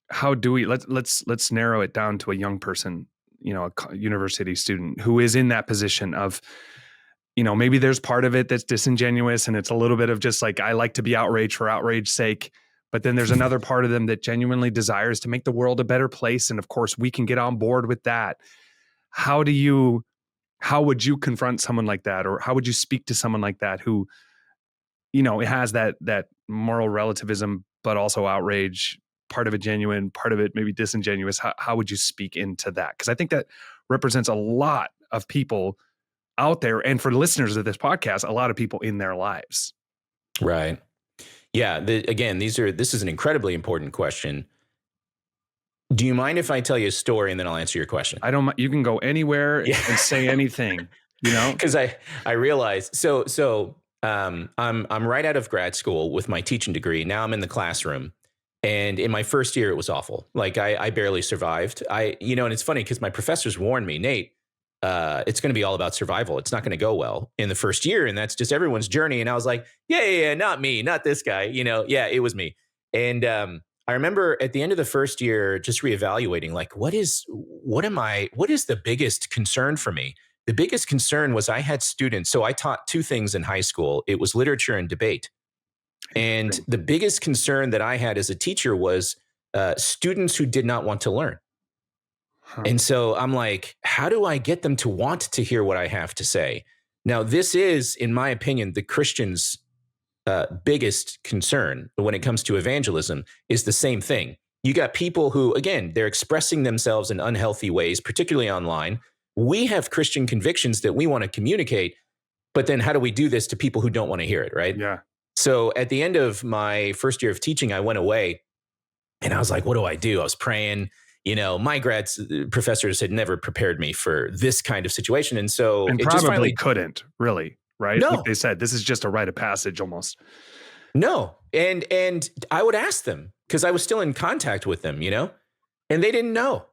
how do we, let's narrow it down to a young person, a university student who is in that position of, maybe there's part of it that's disingenuous and it's a little bit of just like, I like to be outraged for outrage's sake. But then there's another part of them that genuinely desires to make the world a better place. And of course, we can get on board with that. How would you confront someone like that? Or how would you speak to someone like that who, it has that moral relativism, but also outrage, part of it genuine, part of it maybe disingenuous? How would you speak into that? Because I think that represents a lot of people out there. And for listeners of this podcast, a lot of people in their lives. Right. Yeah. Again, this is an incredibly important question. Do you mind if I tell you a story and then I'll answer your question? I don't. You can go anywhere and say anything. Because I realize I'm right out of grad school with my teaching degree. Now I'm in the classroom, and in my first year it was awful. Like I barely survived. And it's funny because my professors warned me, Nate, it's going to be all about survival. It's not going to go well in the first year, and that's just everyone's journey. And I was like, yeah, not me, not this guy. Yeah, it was me. And I remember at the end of the first year, just reevaluating, like, what is the biggest concern for me? The biggest concern was I had students. So I taught two things in high school. It was literature and debate. And the biggest concern that I had as a teacher was students who did not want to learn. And so I'm like, how do I get them to want to hear what I have to say? Now, this is, in my opinion, the Christians' biggest concern when it comes to evangelism is the same thing. You got people who, again, they're expressing themselves in unhealthy ways, particularly online. We have Christian convictions that we want to communicate, but then how do we do this to people who don't want to hear it, right? Yeah. So at the end of my first year of teaching, I went away and I was like, what do I do? I was praying. My grad professors had never prepared me for this kind of situation. And so it probably finally couldn't really, right? No. Like they said, this is just a rite of passage almost. No. And I would ask them because I was still in contact with them, and they didn't know.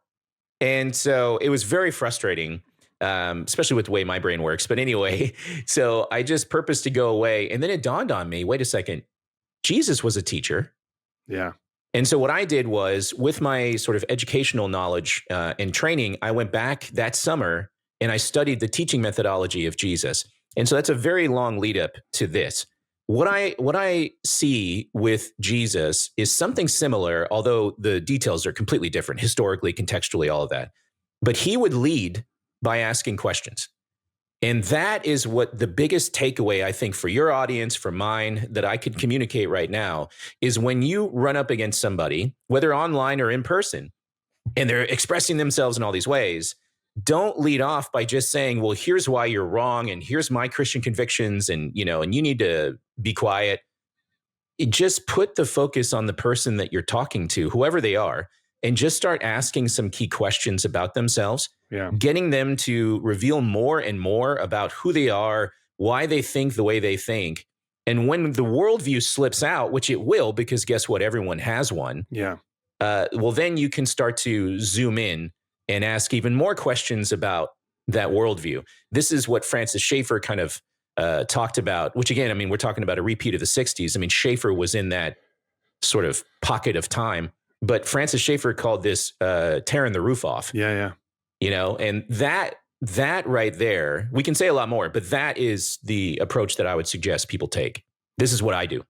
And so it was very frustrating, especially with the way my brain works. But anyway, so I just purposed to go away. And then it dawned on me, wait a second, Jesus was a teacher. Yeah. And so what I did was, with my sort of educational knowledge and training, I went back that summer and I studied the teaching methodology of Jesus. And so that's a very long lead up to this. What I see with Jesus is something similar, although the details are completely different, historically, contextually, all of that. But he would lead by asking questions. And that is what the biggest takeaway, I think, for your audience, for mine, that I could communicate right now, is when you run up against somebody, whether online or in person, and they're expressing themselves in all these ways, don't lead off by just saying, well, here's why you're wrong, and here's my Christian convictions, and you need to be quiet. Just put the focus on the person that you're talking to, whoever they are, and just start asking some key questions about themselves, getting them to reveal more and more about who they are, why they think the way they think. And when the worldview slips out, which it will, because guess what? Everyone has one. Yeah. Well, then you can start to zoom in and ask even more questions about that worldview. This is what Francis Schaeffer kind of talked about, which again, I mean, we're talking about a repeat of the 60s. I mean, Schaeffer was in that sort of pocket of time. But Francis Schaeffer called this tearing the roof off. Yeah. And that right there, we can say a lot more, but that is the approach that I would suggest people take. This is what I do.